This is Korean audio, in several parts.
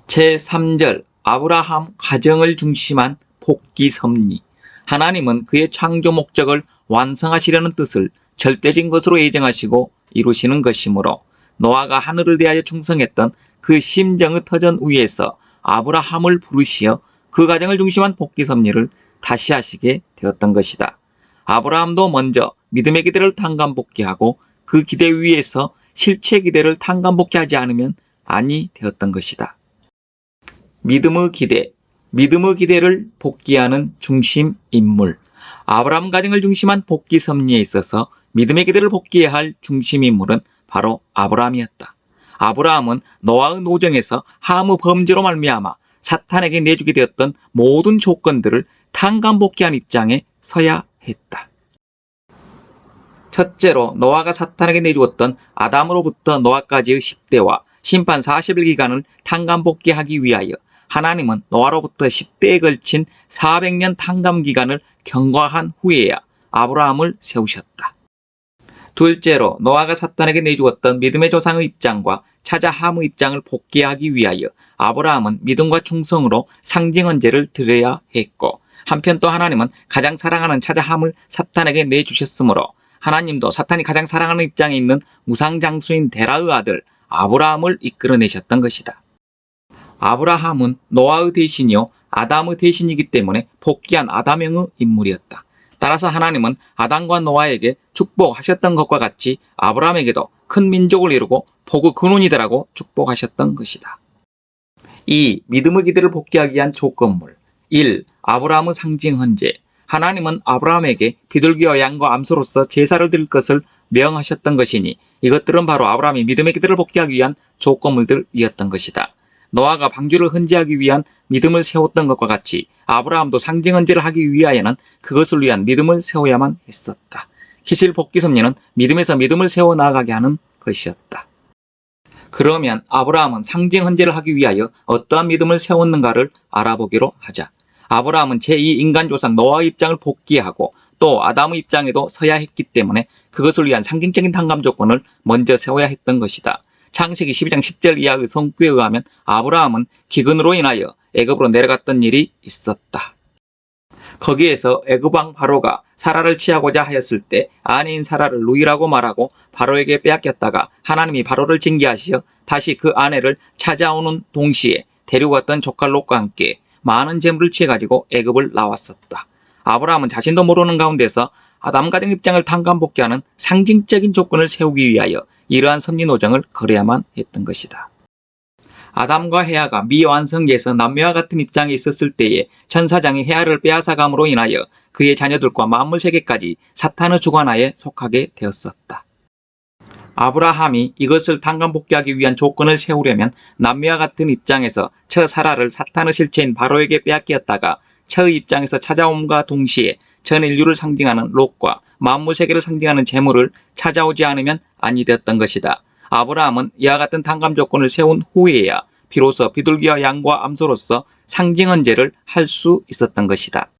제3절 아브라함 가정을 중심한 복귀 섭리. 하나님은 그의 창조 목적을 완성하시려는 뜻을 절대적인 것으로 예정하시고 이루시는 것이므로 노아가 하늘을 대하여 충성했던 그 심정의 터전 위에서 아브라함을 부르시어 그 가정을 중심한 복귀 섭리를 다시 하시게 되었던 것이다. 아브라함도 먼저 믿음의 기대를 탄감복귀하고 그 기대 위에서 실체 기대를 탄감복귀하지 않으면 아니 되었던 것이다. 믿음의 기대, 믿음의 기대를 복귀하는 중심 인물. 아브라함 가정을 중심한 복귀 섭리에 있어서 믿음의 기대를 복귀해야 할 중심 인물은 바로 아브라함이었다. 아브라함은 노아의 노정에서 함의 범죄로 말미암아 사탄에게 내주게 되었던 모든 조건들을 탄감복귀한 입장에 서야 했다. 첫째로 노아가 사탄에게 내주었던 아담으로부터 노아까지의 10대와 심판 40일 기간을 탄감복귀하기 위하여 하나님은 노아로부터 10대에 걸친 400년 탄감 기간을 경과한 후에야 아브라함을 세우셨다. 둘째로 노아가 사탄에게 내주었던 믿음의 조상의 입장과 차자 함의 입장을 복귀하기 위하여 아브라함은 믿음과 충성으로 상징 헌제를 드려야 했고, 한편 또 하나님은 가장 사랑하는 차자 함을 사탄에게 내주셨으므로 하나님도 사탄이 가장 사랑하는 입장에 있는 우상장수인 데라의 아들 아브라함을 이끌어내셨던 것이다. 아브라함은 노아의 대신이요 아담의 대신이기 때문에 복귀한 아담형의 인물이었다. 따라서 하나님은 아담과 노아에게 축복하셨던 것과 같이 아브라함에게도 큰 민족을 이루고 복의 근원이 되라고 축복하셨던 것이다. 2. 믿음의 기대를 복귀하기 위한 조건물. 1. 아브라함의 상징 헌제. 하나님은 아브라함에게 비둘기와 양과 암소로서 제사를 드릴 것을 명하셨던 것이니 이것들은 바로 아브라함이 믿음의 기대를 복귀하기 위한 조건물들이었던 것이다. 노아가 방주를 헌제하기 위한 믿음을 세웠던 것과 같이 아브라함도 상징 헌제를 하기 위하여는 그것을 위한 믿음을 세워야만 했었다. 기실 복귀 섭리는 믿음에서 믿음을 세워 나아가게 하는 것이었다. 그러면 아브라함은 상징 헌제를 하기 위하여 어떠한 믿음을 세웠는가를 알아보기로 하자. 아브라함은 제2 인간조상 노아의 입장을 복귀하고 또 아담의 입장에도 서야 했기 때문에 그것을 위한 상징적인 탄감 조건을 먼저 세워야 했던 것이다. 창세기 12장 10절 이하의 성구에 의하면 아브라함은 기근으로 인하여 애굽으로 내려갔던 일이 있었다. 거기에서 애굽 왕 바로가 사라를 취하고자 하였을 때 아내인 사라를 누이라고 말하고 바로에게 빼앗겼다가 하나님이 바로를 징계하시어 다시 그 아내를 찾아오는 동시에 데려왔던 조카 롯과 함께 많은 재물을 취해가지고 애굽을 나왔었다. 아브라함은 자신도 모르는 가운데서 아담 가정 입장을 탄감복귀하는 상징적인 조건을 세우기 위하여 이러한 섭리 노정을 걸어야만 했던 것이다. 아담과 헤아가 미완성계에서 남매와 같은 입장에 있었을 때에 천사장이 헤아를 빼앗아감으로 인하여 그의 자녀들과 만물 세계까지 사탄의 주관하에 속하게 되었었다. 아브라함이 이것을 탄감복귀하기 위한 조건을 세우려면 남매와 같은 입장에서 처 사라를 사탄의 실체인 바로에게 빼앗겼다가 처의 입장에서 찾아옴과 동시에 전 인류를 상징하는 롯과 만물 세계를 상징하는 재물을 찾아오지 않으면 아니 되었던 것이다. 아브라함은 이와 같은 탄감 조건을 세운 후에야 비로소 비둘기와 양과 암소로서 상징 헌제를 할 수 있었던 것이다.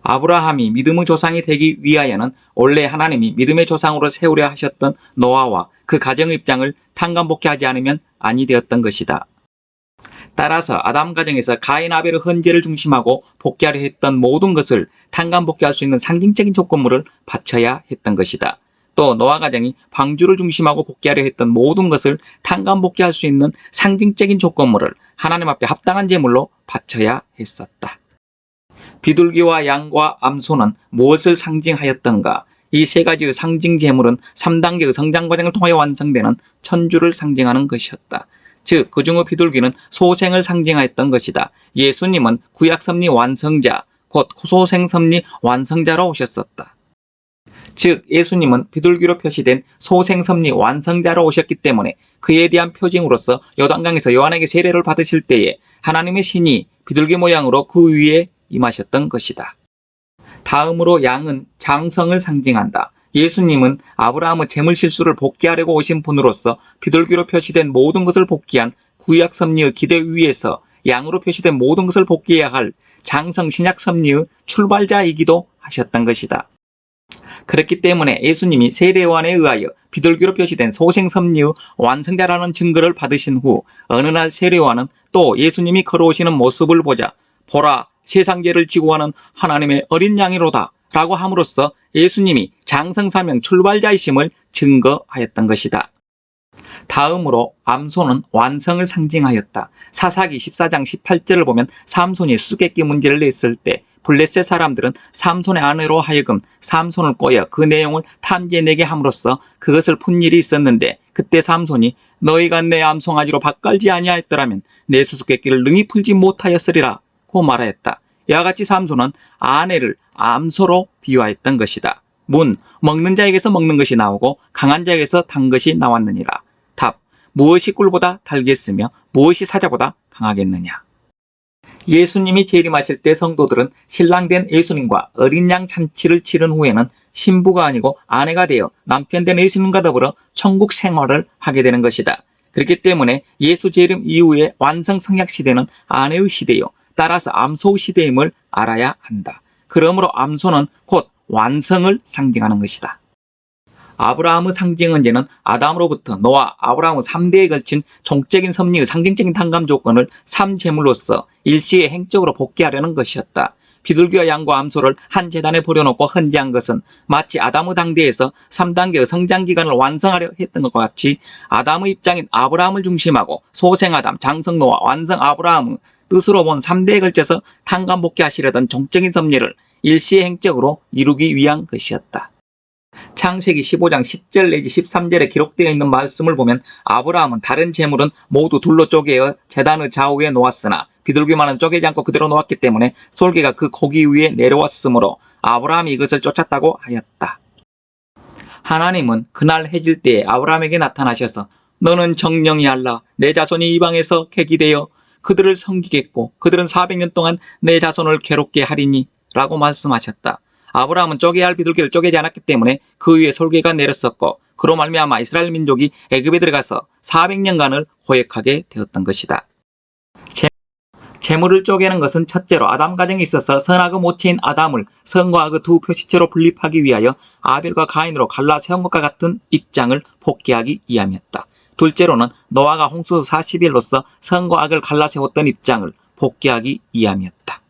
아브라함이 믿음의 조상이 되기 위하여는 원래 하나님이 믿음의 조상으로 세우려 하셨던 노아와 그 가정의 입장을 탄감복귀하지 않으면 아니 되었던 것이다. 따라서 아담 가정에서 가인 아벨의 헌제를 중심하고 복귀하려 했던 모든 것을 탄감복귀할 수 있는 상징적인 조건물을 바쳐야 했던 것이다. 또 노아 가정이 방주를 중심하고 복귀하려 했던 모든 것을 탄감복귀할 수 있는 상징적인 조건물을 하나님 앞에 합당한 제물로 바쳐야 했었다. 비둘기와 양과 암소는 무엇을 상징하였던가? 이 세 가지의 상징 제물은 3단계의 성장 과정을 통하여 완성되는 천주를 상징하는 것이었다. 즉, 그중의 비둘기는 소생을 상징하였던 것이다. 예수님은 구약섭리 완성자, 곧 소생섭리 완성자로 오셨었다. 즉, 예수님은 비둘기로 표시된 소생섭리 완성자로 오셨기 때문에 그에 대한 표징으로서 요단강에서 요한에게 세례를 받으실 때에 하나님의 신이 비둘기 모양으로 그 위에 임하셨던 것이다. 다음으로 양은 장성을 상징한다. 예수님은 아브라함의 재물 실수를 복귀하려고 오신 분으로서 비둘기로 표시된 모든 것을 복귀한 구약 섭리의 기대 위에서 양으로 표시된 모든 것을 복귀해야 할 장성 신약 섭리의 출발자이기도 하셨던 것이다. 그렇기 때문에 예수님이 세례요한에 의하여 비둘기로 표시된 소생섭리의 완성자라는 증거를 받으신 후 어느 날 세례요한은 또 예수님이 걸어오시는 모습을 보자 보라 세상 죄를 지고 가는 하나님의 어린 양이로다 라고 함으로써 예수님이 장성사명 출발자이심을 증거하였던 것이다. 다음으로 암소는 완성을 상징하였다. 사사기 14장 18절을 보면 삼손이 수수께끼 문제를 냈을 때 블레셋 사람들은 삼손의 아내로 하여금 삼손을 꼬여 그 내용을 탐지해내게 함으로써 그것을 푼 일이 있었는데, 그때 삼손이 너희가 내 암송아지로 밭갈지 아니하였더라면 내 수수께끼를 능히 풀지 못하였으리라 고 말하였다. 이와 같이 삼손은 아내를 암소로 비유하였던 것이다. 문, 먹는 자에게서 먹는 것이 나오고 강한 자에게서 단 것이 나왔느니라. 답, 무엇이 꿀보다 달겠으며 무엇이 사자보다 강하겠느냐. 예수님이 재림하실 때 성도들은 신랑된 예수님과 어린 양 잔치를 치른 후에는 신부가 아니고 아내가 되어 남편 된 예수님과 더불어 천국 생활을 하게 되는 것이다. 그렇기 때문에 예수 재림 이후의 완성 성약 시대는 아내의 시대요, 따라서 암소 시대임을 알아야 한다. 그러므로 암소는 곧 완성을 상징하는 것이다. 아브라함의 상징 언제는 아담으로부터 노아, 아브라함의 3대에 걸친 종적인 섭리의 상징적인 탕감 조건을 삼재물로서 일시에 행적으로 복귀하려는 것이었다. 비둘기와 양과 암소를 한 제단에 버려놓고 헌재한 것은 마치 아담의 당대에서 3단계의 성장기간을 완성하려 했던 것과 같이 아담의 입장인 아브라함을 중심하고 소생아담, 장성노아, 완성 아브라함의 뜻으로 본 3대에 걸쳐서 탕감 복귀하시려던 종적인 섭리를 일시의 행적으로 이루기 위한 것이었다. 창세기 15장 10절 내지 13절에 기록되어 있는 말씀을 보면 아브라함은 다른 재물은 모두 둘로 쪼개어 제단의 좌우에 놓았으나 비둘기만은 쪼개지 않고 그대로 놓았기 때문에 솔개가 그 고기 위에 내려왔으므로 아브라함이 이것을 쫓았다고 하였다. 하나님은 그날 해질 때에 아브라함에게 나타나셔서 너는 정령이 알라, 내 자손이 이방에서 객이되어 그들을 섬기겠고 그들은 400년 동안 내 자손을 괴롭게 하리니 라고 말씀하셨다. 아브라함은 쪼개야 할 비둘기를 쪼개지 않았기 때문에 그 위에 솔개가 내렸었고, 그로 말미암아 이스라엘 민족이 애굽에 들어가서 400년간을 호역하게 되었던 것이다. 재물을 쪼개는 것은 첫째로 아담 가정에 있어서 선악의 모체인 아담을 선과 악의 두 표시체로 분립하기 위하여 아벨과 가인으로 갈라 세운 것과 같은 입장을 복귀하기 위함이었다. 둘째로는 노아가 홍수 40일로서 선과 악을 갈라 세웠던 입장을 복귀하기 위함이었다.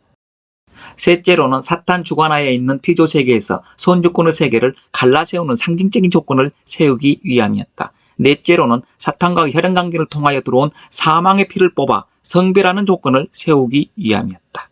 셋째로는 사탄 주관하에 있는 피조 세계에서 손주권의 세계를 갈라세우는 상징적인 조건을 세우기 위함이었다. 넷째로는 사탄과 혈연관계를 통하여 들어온 사망의 피를 뽑아 성별하는 조건을 세우기 위함이었다.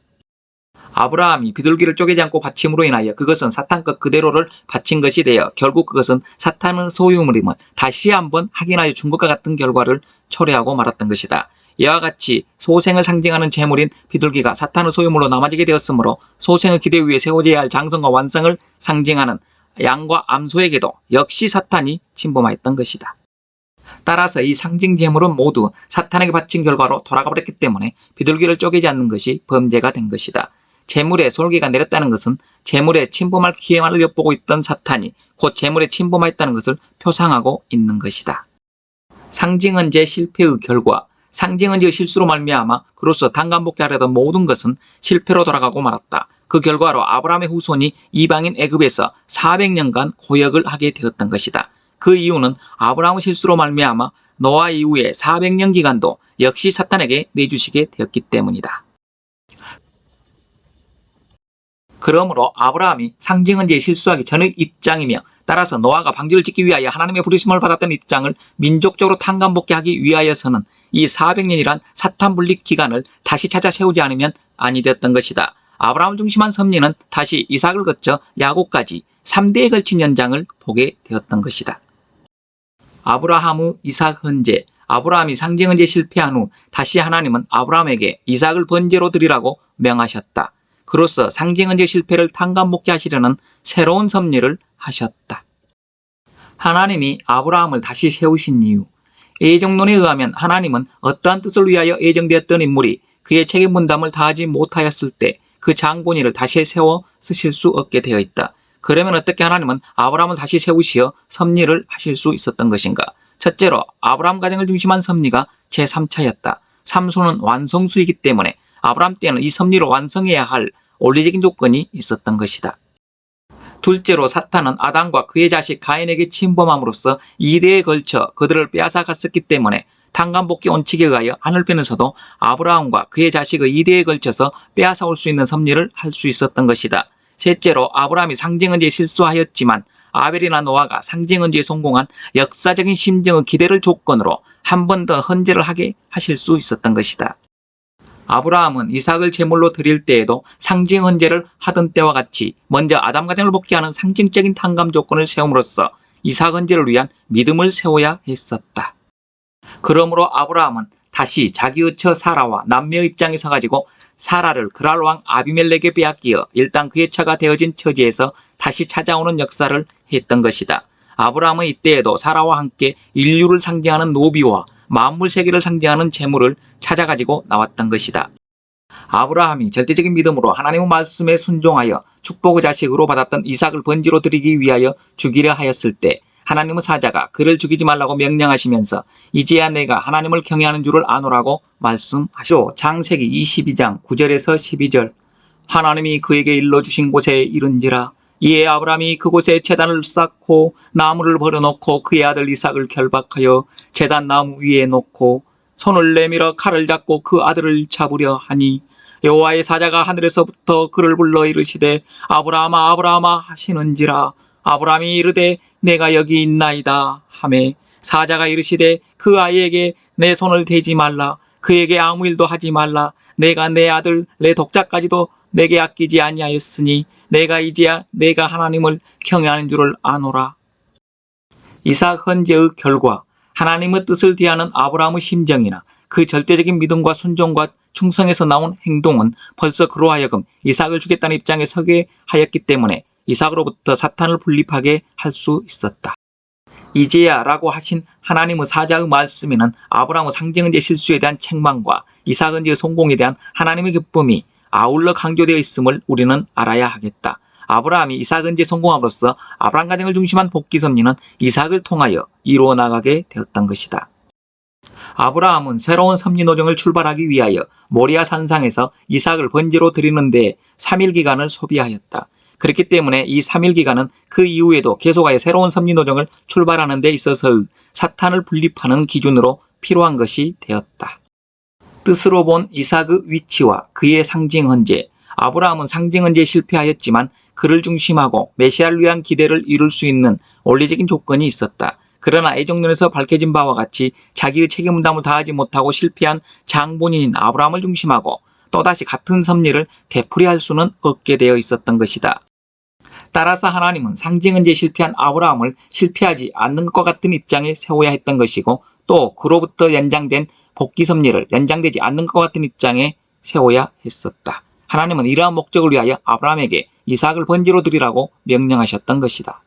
아브라함이 비둘기를 쪼개지 않고 바침으로 인하여 그것은 사탄 것 그대로를 바친 것이 되어 결국 그것은 사탄의 소유물임을 다시 한번 확인하여 준 것과 같은 결과를 초래하고 말았던 것이다. 이와 같이 소생을 상징하는 재물인 비둘기가 사탄의 소유물로 남아지게 되었으므로 소생의 기대 위에 세워져야 할 장성과 완성을 상징하는 양과 암소에게도 역시 사탄이 침범하였던 것이다. 따라서 이 상징 재물은 모두 사탄에게 바친 결과로 돌아가 버렸기 때문에 비둘기를 쪼개지 않는 것이 범죄가 된 것이다. 재물에 솔개가 내렸다는 것은 재물에 침범할 기회만을 엿보고 있던 사탄이 곧 재물에 침범하였다는 것을 표상하고 있는 것이다. 상징언제 실패의 결과, 상징언제의 실수로 말미암아 그로써 단간복귀하려던 모든 것은 실패로 돌아가고 말았다. 그 결과로 아브라함의 후손이 이방인 애굽에서 400년간 고역을 하게 되었던 것이다. 그 이유는 아브라함의 실수로 말미암아 노아 이후의 400년 기간도 역시 사탄에게 내주시게 되었기 때문이다. 그러므로 아브라함이 상징언제에 실수하기 전의 입장이며 따라서 노아가 방주를 짓기 위하여 하나님의 부르심을 받았던 입장을 민족적으로 탄감복귀하기 위하여서는 이 400년이란 사탄 분립 기간을 다시 찾아 세우지 않으면 아니 되었던 것이다. 아브라함을 중심한 섭리는 다시 이삭을 거쳐 야곱까지 3대에 걸친 연장을 보게 되었던 것이다. 아브라함의 이삭 헌제, 아브라함이 상징 헌제 실패한 후 다시 하나님은 아브라함에게 이삭을 번제로 드리라고 명하셨다. 그로써 상징 헌제 실패를 탄감복귀하시려는 새로운 섭리를 하셨다. 하나님이 아브라함을 다시 세우신 이유, 애정론에 의하면 하나님은 어떠한 뜻을 위하여 예정되었던 인물이 그의 책임 분담을 다하지 못하였을 때 그 장본인을 다시 세워 쓰실 수 없게 되어 있다. 그러면 어떻게 하나님은 아브라함을 다시 세우시어 섭리를 하실 수 있었던 것인가? 첫째로 아브라함 가정을 중심한 섭리가 제3차였다. 삼손은 완성수이기 때문에 아브라함 때는 이 섭리를 완성해야 할 원리적인 조건이 있었던 것이다. 둘째로 사탄은 아담과 그의 자식 가인에게 침범함으로써 2대에 걸쳐 그들을 빼앗아 갔었기 때문에 탕감복귀 원칙에 의하여 하늘편에서도 아브라함과 그의 자식의 2대에 걸쳐서 빼앗아올 수 있는 섭리를 할 수 있었던 것이다. 셋째로 아브라함이 상징언제에 실수하였지만 아벨이나 노아가 상징언제에 성공한 역사적인 심정의 기대를 조건으로 한 번 더 헌제를 하게 하실 수 있었던 것이다. 아브라함은 이삭을 제물로 드릴 때에도 상징 헌제를 하던 때와 같이 먼저 아담 가정을 복귀하는 상징적인 탕감 조건을 세움으로써 이삭 헌제를 위한 믿음을 세워야 했었다. 그러므로 아브라함은 다시 자기의 처 사라와 남매의 입장에 서가지고 사라를 그랄 왕 아비멜렉에 빼앗기어 일단 그의 처가 되어진 처지에서 다시 찾아오는 역사를 했던 것이다. 아브라함은 이때에도 사라와 함께 인류를 상징하는 노비와 만물 세계를 상징하는 재물을 찾아가지고 나왔던 것이다. 아브라함이 절대적인 믿음으로 하나님의 말씀에 순종하여 축복의 자식으로 받았던 이삭을 번지로 드리기 위하여 죽이려 하였을 때 하나님의 사자가 그를 죽이지 말라고 명령하시면서 이제야 내가 하나님을 경외하는 줄을 아노라고 말씀하시오. 창세기 22장 9절에서 12절 하나님이 그에게 일러주신 곳에 이른지라 이에 아브라함이 그곳에 제단을 쌓고 나무를 버려놓고 그의 아들 이삭을 결박하여 제단 나무 위에 놓고 손을 내밀어 칼을 잡고 그 아들을 잡으려 하니 여호와의 사자가 하늘에서부터 그를 불러 이르시되 아브라함아 아브라함아 하시는지라 아브라함이 이르되 내가 여기 있나이다 하매 사자가 이르시되 그 아이에게 내 손을 대지 말라 그에게 아무 일도 하지 말라 내가 내 아들 내 독자까지도 내게 아끼지 아니하였으니 내가 이제야 내가 하나님을 경외하는 줄을 아노라. 이삭 헌제의 결과 하나님의 뜻을 대하는 아브라함의 심정이나 그 절대적인 믿음과 순종과 충성에서 나온 행동은 벌써 그로 하여금 이삭을 주겠다는 입장에 서게 하였기 때문에 이삭으로부터 사탄을 분립하게 할 수 있었다. 이제야 라고 하신 하나님의 사자의 말씀에는 아브라함의 상징헌제 실수에 대한 책망과 이삭 헌제의 성공에 대한 하나님의 기쁨이 아울러 강조되어 있음을 우리는 알아야 하겠다. 아브라함이 이삭 헌제에 성공함으로써 아브라함 가정을 중심한 복귀 섭리는 이삭을 통하여 이루어 나가게 되었던 것이다. 아브라함은 새로운 섭리 노정을 출발하기 위하여 모리아 산상에서 이삭을 번제로 드리는 데 3일 기간을 소비하였다. 그렇기 때문에 이 3일 기간은 그 이후에도 계속하여 새로운 섭리 노정을 출발하는 데 있어서의 사탄을 분립하는 기준으로 필요한 것이 되었다. 뜻으로 본 이삭의 위치와 그의 상징 헌제, 아브라함은 상징 헌제에 실패하였지만 그를 중심하고 메시아를 위한 기대를 이룰 수 있는 원리적인 조건이 있었다. 그러나 애정론에서 밝혀진 바와 같이 자기의 책임 분담을 다하지 못하고 실패한 장본인인 아브라함을 중심하고 또다시 같은 섭리를 되풀이할 수는 없게 되어 있었던 것이다. 따라서 하나님은 상징 헌제에 실패한 아브라함을 실패하지 않는 것과 같은 입장에 세워야 했던 것이고 또 그로부터 연장된 복귀 섭리를 연장되지 않는 것과 같은 입장에 세워야 했었다. 하나님은 이러한 목적을 위하여 아브라함에게 이삭을 번제로 드리라고 명령하셨던 것이다.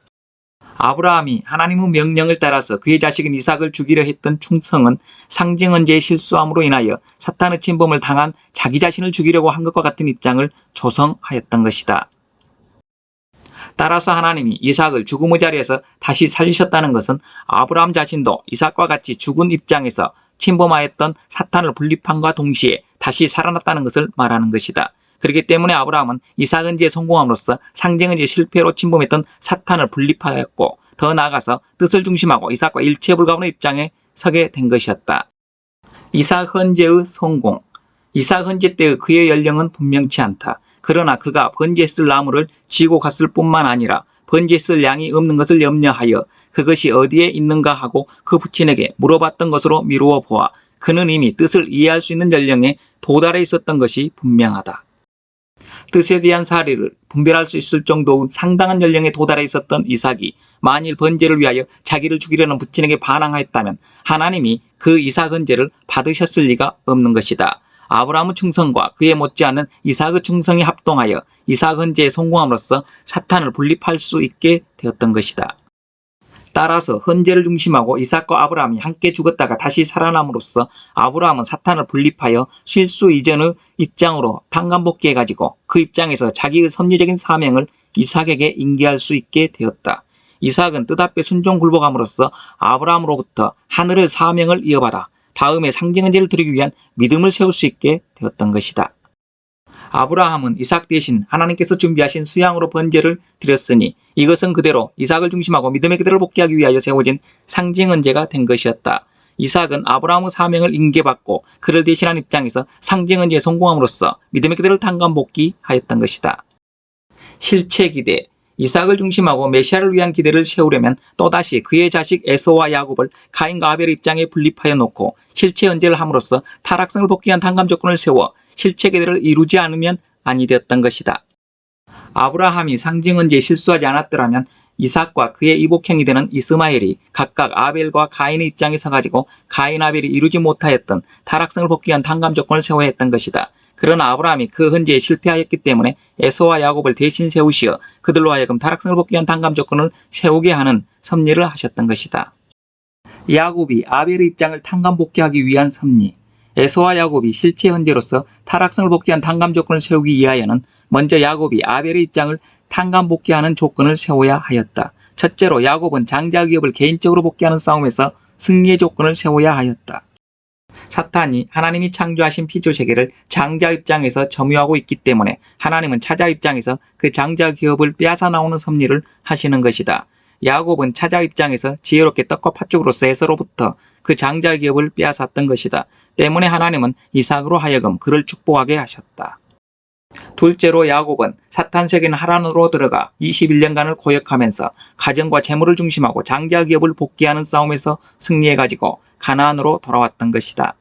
아브라함이 하나님의 명령을 따라서 그의 자식인 이삭을 죽이려 했던 충성은 상징 헌제의 실수함으로 인하여 사탄의 침범을 당한 자기 자신을 죽이려고 한 것과 같은 입장을 조성하였던 것이다. 따라서 하나님이 이삭을 죽음의 자리에서 다시 살리셨다는 것은 아브라함 자신도 이삭과 같이 죽은 입장에서 침범하였던 사탄을 분립함과 동시에 다시 살아났다는 것을 말하는 것이다. 그렇기 때문에 아브라함은 이삭 헌제에 성공함으로써 상징 헌제의 실패로 침범했던 사탄을 분립하였고 더 나아가서 뜻을 중심하고 이삭과 일체 불가분의 입장에 서게 된 것이었다. 이삭 헌제의 성공. 이삭 헌제 때의 그의 연령은 분명치 않다. 그러나 그가 번제했을 나무를 지고 갔을 뿐만 아니라 번제했을 양이 없는 것을 염려하여 그것이 어디에 있는가 하고 그 부친에게 물어봤던 것으로 미루어 보아 그는 이미 뜻을 이해할 수 있는 연령에 도달해 있었던 것이 분명하다. 뜻에 대한 사리를 분별할 수 있을 정도의 상당한 연령에 도달해 있었던 이삭이 만일 번제를 위하여 자기를 죽이려는 부친에게 반항하였다면 하나님이 그 이삭 헌제를 받으셨을 리가 없는 것이다. 아브라함의 충성과 그에 못지않은 이삭의 충성이 합동하여 이삭 헌제에 성공함으로써 사탄을 분립할 수 있게 되었던 것이다. 따라서 헌제를 중심하고 이삭과 아브라함이 함께 죽었다가 다시 살아남으로써 아브라함은 사탄을 분립하여 실수 이전의 입장으로 탕감복귀해가지고 그 입장에서 자기의 섭리적인 사명을 이삭에게 인계할 수 있게 되었다. 이삭은 뜻앞에 순종 굴복함으로써 아브라함으로부터 하늘의 사명을 이어받아 다음에 상징 헌제를 드리기 위한 믿음을 세울 수 있게 되었던 것이다. 아브라함은 이삭 대신 하나님께서 준비하신 수양으로 번제를 드렸으니 이것은 그대로 이삭을 중심하고 믿음의 그대를 복귀하기 위하여 세워진 상징 헌제가 된 것이었다. 이삭은 아브라함의 사명을 인계받고 그를 대신한 입장에서 상징언지에 성공함으로써 믿음의 기대를 탕감복귀하였던 것이다. 실체 기대. 이삭을 중심하고 메시아를 위한 기대를 세우려면 또다시 그의 자식 에서와 야곱을 가인과 아벨의 입장에 분립하여 놓고 실체 언제를 함으로써 타락성을 복귀한 탕감 조건을 세워 실체 기대를 이루지 않으면 아니 되었던 것이다. 아브라함이 상징 언제에 실수하지 않았더라면 이삭과 그의 이복형이 되는 이스마엘이 각각 아벨과 가인의 입장에 서가지고 가인 아벨이 이루지 못하였던 타락성을 복귀한 탕감 조건을 세워야 했던 것이다. 그러나 아브라함이 그 헌재에 실패하였기 때문에 에서와 야곱을 대신 세우시어 그들로 하여금 타락성을 복귀한 탕감 조건을 세우게 하는 섭리를 하셨던 것이다. 야곱이 아벨의 입장을 탕감 복귀하기 위한 섭리. 에서와 야곱이 실체 헌재로서 타락성을 복귀한 탕감 조건을 세우기 위하여는 먼저 야곱이 아벨의 입장을 탕감 복귀하는 조건을 세워야 하였다. 첫째로 야곱은 장자 기업을 개인적으로 복귀하는 싸움에서 승리의 조건을 세워야 하였다. 사탄이 하나님이 창조하신 피조세계를 장자 입장에서 점유하고 있기 때문에 하나님은 차자 입장에서 그 장자 기업을 빼앗아 나오는 섭리를 하시는 것이다. 야곱은 차자 입장에서 지혜롭게 떡과 팥죽으로서 에서로부터 그 장자 기업을 빼앗았던 것이다. 때문에 하나님은 이삭으로 하여금 그를 축복하게 하셨다. 둘째로 야곱은 사탄 세계는 하란으로 들어가 21년간을 고역하면서 가정과 재물을 중심하고 장자 기업을 복귀하는 싸움에서 승리해가지고 가나안으로 돌아왔던 것이다.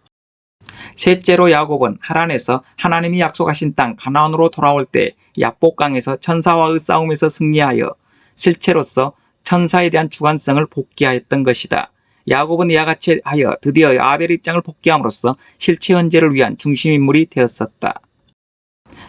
셋째로 야곱은 하란에서 하나님이 약속하신 땅 가나안으로 돌아올 때 야복강에서 천사와의 싸움에서 승리하여 실체로서 천사에 대한 주관성을 복귀하였던 것이다. 야곱은 이와 같이 하여 드디어 아벨의 입장을 복귀함으로써 실체 헌재를 위한 중심인물이 되었었다.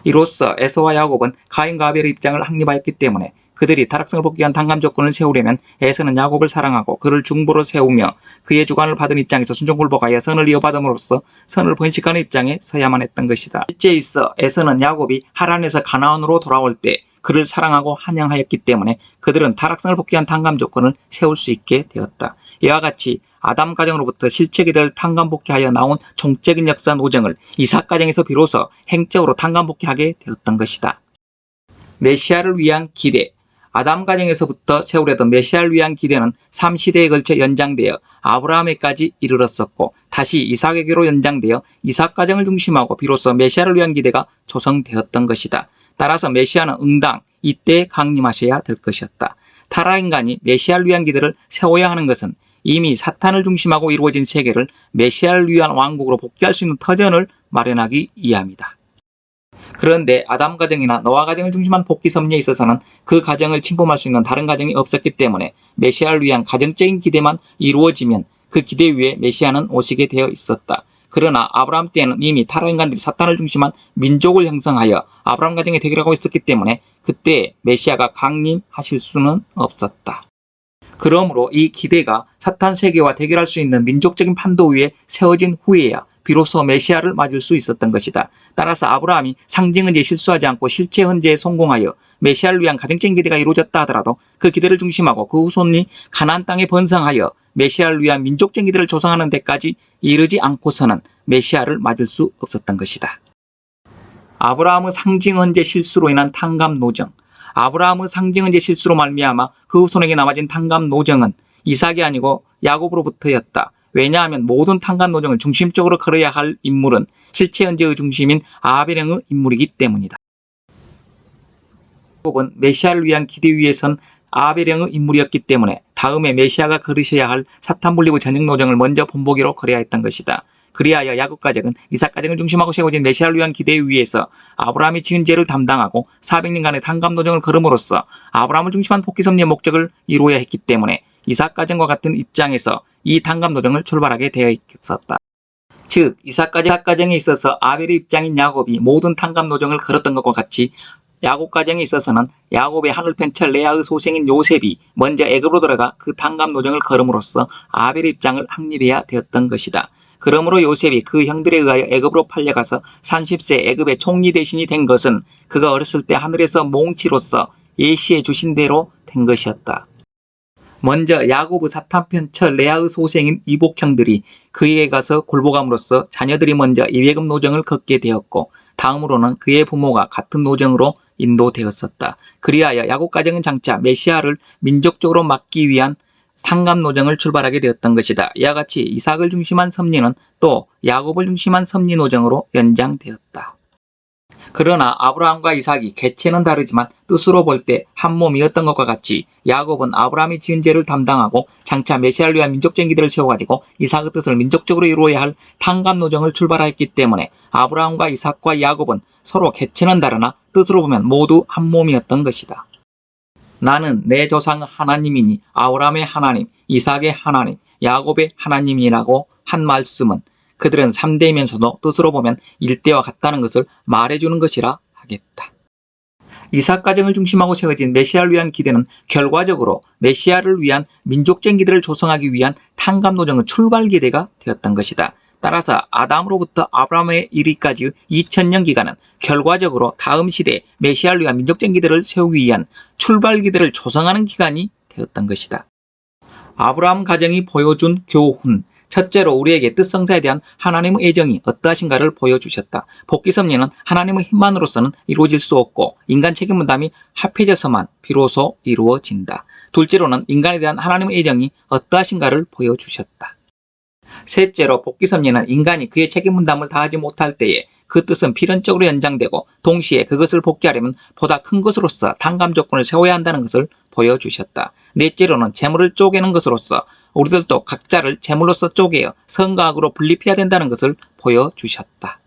이로써 에서와 야곱은 가인과 아벨의 입장을 확립하였기 때문에 그들이 타락성을 복귀한 탕감 조건을 세우려면 에서는 야곱을 사랑하고 그를 중보로 세우며 그의 주관을 받은 입장에서 순종굴복하여 선을 이어받음으로써 선을 번식하는 입장에 서야만 했던 것이다. 실제에 있어 에서는 야곱이 하란에서 가나안으로 돌아올 때 그를 사랑하고 환영하였기 때문에 그들은 타락성을 복귀한 탕감 조건을 세울 수 있게 되었다. 이와 같이 아담 가정으로부터 실체 기대를 탕감 복귀하여 나온 종적인 역사 노정을 이삭 가정에서 비로소 행적으로 탕감 복귀하게 되었던 것이다. 메시아를 위한 기대. 아담 가정에서부터 세우려던 메시아를 위한 기대는 3시대에 걸쳐 연장되어 아브라함에까지 이르렀었고 다시 이삭에게로 연장되어 이삭 가정을 중심하고 비로소 메시아를 위한 기대가 조성되었던 것이다. 따라서 메시아는 응당 이때에 강림하셔야 될 것이었다. 타락인간이 메시아를 위한 기대를 세워야 하는 것은 이미 사탄을 중심하고 이루어진 세계를 메시아를 위한 왕국으로 복귀할 수 있는 터전을 마련하기 위함이다. 그런데 아담 가정이나 노아 가정을 중심한 복귀 섭리에 있어서는 그 가정을 침범할 수 있는 다른 가정이 없었기 때문에 메시아를 위한 가정적인 기대만 이루어지면 그 기대 위에 메시아는 오시게 되어 있었다. 그러나 아브라함 때에는 이미 타락인간들이 사탄을 중심한 민족을 형성하여 아브라함 가정에 대결하고 있었기 때문에 그때 메시아가 강림하실 수는 없었다. 그러므로 이 기대가 사탄 세계와 대결할 수 있는 민족적인 판도 위에 세워진 후에야 비로소 메시아를 맞을 수 있었던 것이다. 따라서 아브라함이 상징 헌재에 실수하지 않고 실체 헌재에 성공하여 메시아를 위한 가정적인 기대가 이루어졌다 하더라도 그 기대를 중심하고 그 후손이 가나안 땅에 번성하여 메시아를 위한 민족적인 기대를 조성하는 데까지 이르지 않고서는 메시아를 맞을 수 없었던 것이다. 아브라함의 상징 헌재 실수로 인한 탕감 노정. 아브라함의 상징 헌재 실수로 말미암아 그 후손에게 남아진 탕감 노정은 이삭이 아니고 야곱으로부터였다. 왜냐하면 모든 탕감 노정을 중심적으로 걸어야 할 인물은 실체 헌재의 중심인 아벨의 인물이기 때문이다. 야곱은 메시아를 위한 기대 위에 선 아벨의 인물이었기 때문에 다음에 메시아가 걸으셔야 할 사탄 분립의 전형 노정을 먼저 본보기로 걸어야 했던 것이다. 그리하여 야곱 가정은 이삭 가정을 중심하고 세워진 메시아를 위한 기대 위에서 아브라함이 지은 죄를 담당하고 400년간의 탕감 노정을 걸음으로써 아브라함을 중심한 복귀 섭리의 목적을 이루어야 했기 때문에 이삭 가정과 같은 입장에서 이 탕감 노정을 출발하게 되어 있었다. 즉 이삭 가정에 있어서 아벨의 입장인 야곱이 모든 탕감 노정을 걸었던 것과 같이 야곱 가정에 있어서는 야곱의 하늘편철 레아의 소생인 요셉이 먼저 애굽으로 들어가 그 탕감 노정을 걸음으로써 아벨의 입장을 확립해야 되었던 것이다. 그러므로 요셉이 그 형들에 의하여 애굽으로 팔려가서 30세 애굽의 총리 대신이 된 것은 그가 어렸을 때 하늘에서 몽치로서 예시해 주신 대로 된 것이었다. 먼저 야곱의 사탄편처 레아의 소생인 이복형들이 그에게 가서 굴복함으로써 자녀들이 먼저 이외금 노정을 걷게 되었고 다음으로는 그의 부모가 같은 노정으로 인도되었었다. 그리하여 야곱 가정은 장차 메시아를 민족적으로 막기 위한 탕감노정을 출발하게 되었던 것이다. 이와 같이 이삭을 중심한 섭리는 또 야곱을 중심한 섭리노정으로 연장되었다. 그러나 아브라함과 이삭이 객체는 다르지만 뜻으로 볼 때 한 몸이었던 것과 같이 야곱은 아브라함이 지은 죄를 담당하고 장차 메시아를 위한 민족적인 기대를 세워가지고 이삭의 뜻을 민족적으로 이루어야 할 탕감노정을 출발하였기 때문에 아브라함과 이삭과 야곱은 서로 객체는 다르나 뜻으로 보면 모두 한 몸이었던 것이다. 나는 내 조상 하나님이니 아브라함의 하나님, 이삭의 하나님, 야곱의 하나님이라고 한 말씀은 그들은 3대이면서도 뜻으로 보면 1대와 같다는 것을 말해주는 것이라 하겠다. 이삭 가정을 중심하고 세워진 메시아를 위한 기대는 결과적으로 메시아를 위한 민족적인 기대를 조성하기 위한 탕감노정의 출발 기대가 되었던 것이다. 따라서 아담으로부터 아브라함에 이르기까지의 2000년 기간은 결과적으로 다음 시대에 메시아를 위한 민족적인 기대를 세우기 위한 출발 기대를 조성하는 기간이 되었던 것이다. 아브라함 가정이 보여준 교훈. 첫째로 우리에게 뜻성사에 대한 하나님의 애정이 어떠하신가를 보여주셨다. 복귀섭리는 하나님의 힘만으로서는 이루어질 수 없고 인간 책임분담이 합해져서만 비로소 이루어진다. 둘째로는 인간에 대한 하나님의 애정이 어떠하신가를 보여주셨다. 셋째로 복귀섭리는 인간이 그의 책임분담을 다하지 못할 때에 그 뜻은 필연적으로 연장되고 동시에 그것을 복귀하려면 보다 큰 것으로서 탕감 조건을 세워야 한다는 것을 보여주셨다. 넷째로는 재물을 쪼개는 것으로서 우리들도 각자를 재물로서 쪼개어 성과 악으로 분립해야 된다는 것을 보여주셨다.